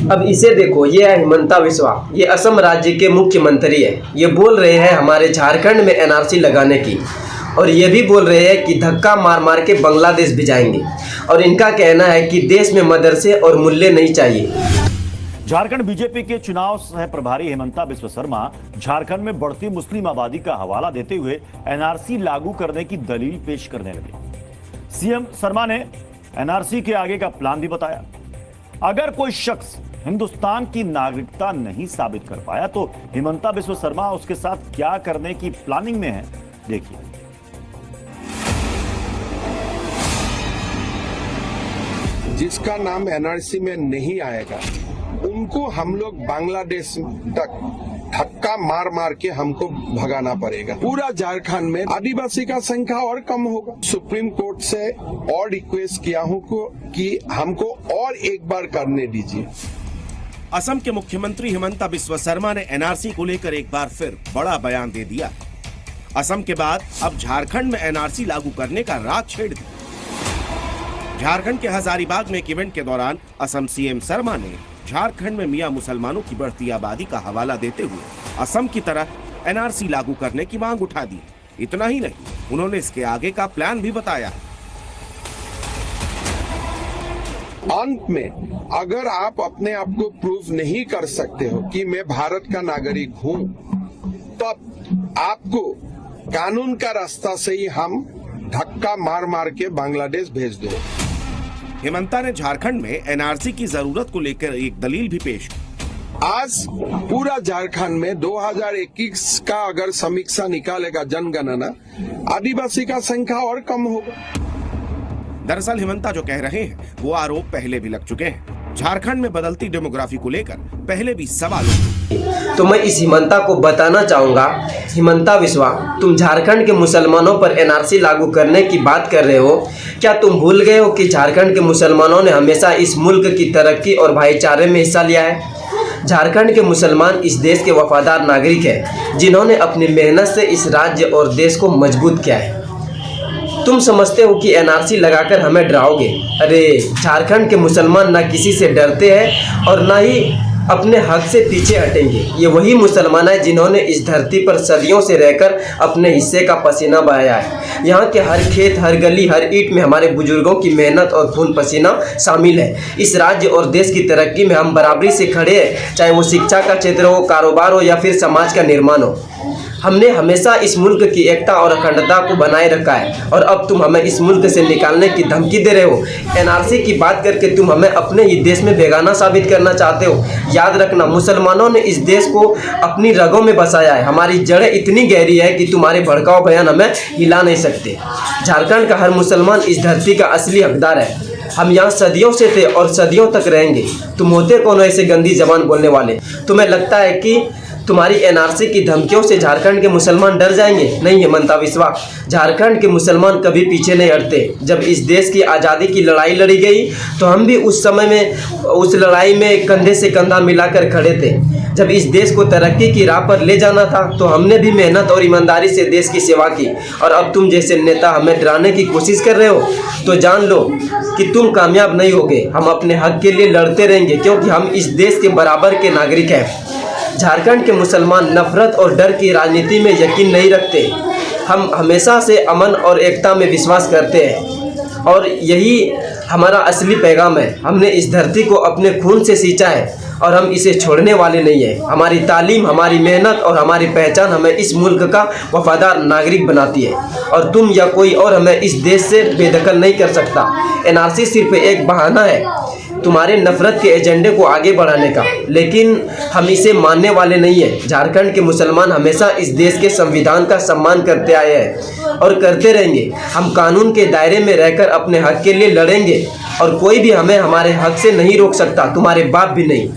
अब इसे देखो, ये है हिमंता बिस्वा, ये असम राज्य के मुख्यमंत्री है। ये बोल रहे हैं हमारे झारखंड में एनआरसी लगाने की, और ये भी बोल रहे हैं कि धक्का मार मार के बांग्लादेश भिजाएंगे। और इनका कहना है कि देश में मदरसे और मूल्य नहीं चाहिए। झारखंड बीजेपी के चुनाव सह प्रभारी हिमंता बिस्वा शर्मा झारखंड में बढ़ती मुस्लिम आबादी का हवाला देते हुए एनआरसी लागू करने की दलील पेश करने लगे। सीएम शर्मा ने एनआरसी के आगे का प्लान भी बताया। अगर कोई शख्स हिंदुस्तान की नागरिकता नहीं साबित कर पाया तो हिमंता बिस्वा शर्मा उसके साथ क्या करने की प्लानिंग में है, देखिए। जिसका नाम एनआरसी में नहीं आएगा उनको हम लोग बांग्लादेश तक धक्का मार मार के हमको भगाना पड़ेगा। पूरा झारखंड में आदिवासी का संख्या और कम होगा। सुप्रीम कोर्ट से और रिक्वेस्ट किया हूँ कि हमको और एक बार करने दीजिए। असम के मुख्यमंत्री हिमंता बिस्वा शर्मा ने एनआरसी को लेकर एक बार फिर बड़ा बयान दे दिया। असम के बाद अब झारखंड में एनआरसी लागू करने का राग छेड़ दिया। झारखंड के हजारीबाग में एक इवेंट के दौरान असम सीएम शर्मा ने झारखंड में मियां मुसलमानों की बढ़ती आबादी का हवाला देते हुए असम की तरह एनआरसी लागू करने की मांग उठा दी। इतना ही नहीं, उन्होंने इसके आगे का प्लान भी बताया। अंत में अगर आप अपने आप को प्रूव नहीं कर सकते हो कि मैं भारत का नागरिक हूं, तब आपको कानून का रास्ता से ही हम धक्का मार मार के बांग्लादेश भेज दो। हिमंता ने झारखंड में एनआरसी की जरूरत को लेकर एक दलील भी पेश की। आज पूरा झारखंड में 2021 का अगर समीक्षा निकालेगा जनगणना, आदिवासी का संख्या और कम होगा। दरअसल हिमंता जो कह रहे हैं वो आरोप पहले भी लग चुके हैं। झारखंड में बदलती डेमोग्राफी को लेकर पहले भी सवाल तो मैं इस हिमंता को बताना चाहूँगा, हिमंता बिस्वा, तुम झारखंड के मुसलमानों पर एनआरसी लागू करने की बात कर रहे हो। क्या तुम भूल गए हो कि झारखंड के मुसलमानों ने हमेशा इस मुल्क की तरक्की और भाईचारे में हिस्सा लिया है। झारखंड के मुसलमान इस देश के वफादार नागरिक हैं, जिन्होंने अपनी मेहनत से इस राज्य और देश को मजबूत किया है। तुम समझते हो कि एनआरसी लगाकर हमें डराओगे? अरे, झारखंड के मुसलमान न किसी से डरते हैं और न ही अपने हक से पीछे हटेंगे। ये वही मुसलमान है जिन्होंने इस धरती पर सदियों से रहकर अपने हिस्से का पसीना बहाया है। यहाँ के हर खेत, हर गली, हर ईंट में हमारे बुजुर्गों की मेहनत और खून पसीना शामिल है। इस राज्य और देश की तरक्की में हम बराबरी से खड़े हैं, चाहे वो शिक्षा का क्षेत्र हो, कारोबार हो या फिर समाज का निर्माण हो। हमने हमेशा इस मुल्क की एकता और अखंडता को बनाए रखा है, और अब तुम हमें इस मुल्क से निकालने की धमकी दे रहे हो। एनआरसी की बात करके तुम हमें अपने ही देश में बेगाना साबित करना चाहते हो। याद रखना, मुसलमानों ने इस देश को अपनी रगों में बसाया है। हमारी जड़ें इतनी गहरी है कि तुम्हारे भड़काऊ बयान हमें हिला नहीं सकते। झारखंड का हर मुसलमान इस धरती का असली हकदार है। हम यहाँ सदियों से थे और सदियों तक रहेंगे। तुम होते कौन हो ऐसे गंदी जबान बोलने वाले? तुम्हें लगता है कि तुम्हारी एनआरसी की धमकियों से झारखंड के मुसलमान डर जाएंगे? नहीं हिमंता बिस्वा, झारखंड के मुसलमान कभी पीछे नहीं हटते। जब इस देश की आज़ादी की लड़ाई लड़ी गई तो हम भी उस समय में उस लड़ाई में कंधे से कंधा मिलाकर खड़े थे। जब इस देश को तरक्की की राह पर ले जाना था तो हमने भी मेहनत और ईमानदारी से देश की सेवा की। और अब तुम जैसे नेता हमें डराने की कोशिश कर रहे हो तो जान लो कि तुम कामयाब नहीं होगे। हम अपने हक के लिए लड़ते रहेंगे, क्योंकि हम इस देश के बराबर के नागरिक हैं। झारखंड के मुसलमान नफरत और डर की राजनीति में यकीन नहीं रखते। हम हमेशा से अमन और एकता में विश्वास करते हैं, और यही हमारा असली पैगाम है। हमने इस धरती को अपने खून से सींचा है और हम इसे छोड़ने वाले नहीं हैं। हमारी तालीम, हमारी मेहनत और हमारी पहचान हमें इस मुल्क का वफादार नागरिक बनाती है, और तुम या कोई और हमें इस देश से बेदखल नहीं कर सकता। एनआरसी सिर्फ एक बहाना है तुम्हारे नफरत के एजेंडे को आगे बढ़ाने का, लेकिन हम इसे मानने वाले नहीं हैं। झारखंड के मुसलमान हमेशा इस देश के संविधान का सम्मान करते आए हैं और करते रहेंगे। हम कानून के दायरे में रहकर अपने हक के लिए लड़ेंगे, और कोई भी हमें हमारे हक से नहीं रोक सकता, तुम्हारे बाप भी नहीं।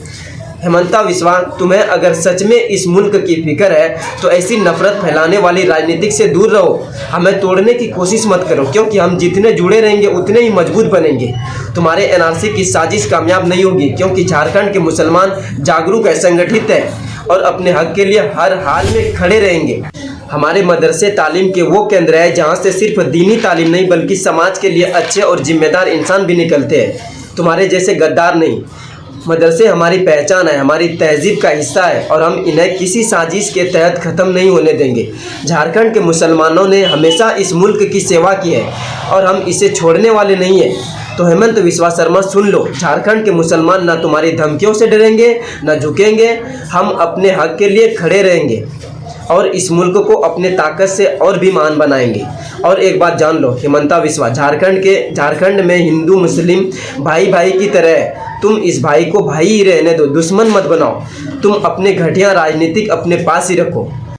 हिमंता बिस्वा, तुम्हें अगर सच में इस मुल्क की फिक्र है तो ऐसी नफरत फैलाने वाली राजनीतिक से दूर रहो। हमें तोड़ने की कोशिश मत करो, क्योंकि हम जितने जुड़े रहेंगे उतने ही मजबूत बनेंगे। तुम्हारे एनआरसी की साजिश कामयाब नहीं होगी, क्योंकि झारखंड के मुसलमान जागरूक है, संगठित है और अपने हक के लिए हर हाल में खड़े रहेंगे। हमारे मदरसे तालीम के वो केंद्र है जहाँ से सिर्फ दीनी तालीम नहीं बल्कि समाज के लिए अच्छे और जिम्मेदार इंसान भी निकलते हैं। तुम्हारे जैसे गद्दार नहीं। मदरसे हमारी पहचान है, हमारी तहजीब का हिस्सा है और हम इन्हें किसी साजिश के तहत ख़त्म नहीं होने देंगे। झारखंड के मुसलमानों ने हमेशा इस मुल्क की सेवा की है और हम इसे छोड़ने वाले नहीं हैं। तो हेमंत बिस्वा शर्मा सुन लो, झारखंड के मुसलमान ना तुम्हारी धमकियों से डरेंगे, ना झुकेंगे। हम अपने हक के लिए खड़े रहेंगे और इस मुल्क को अपने ताकत से और भी महान बनाएंगे। और एक बात जान लो हेमंता बिस्वा, झारखंड में हिंदू मुस्लिम भाई भाई की तरह है। तुम इस भाई को भाई ही रहने दो, दुश्मन मत बनाओ। तुम अपने घटिया राजनीतिक अपने पास ही रखो।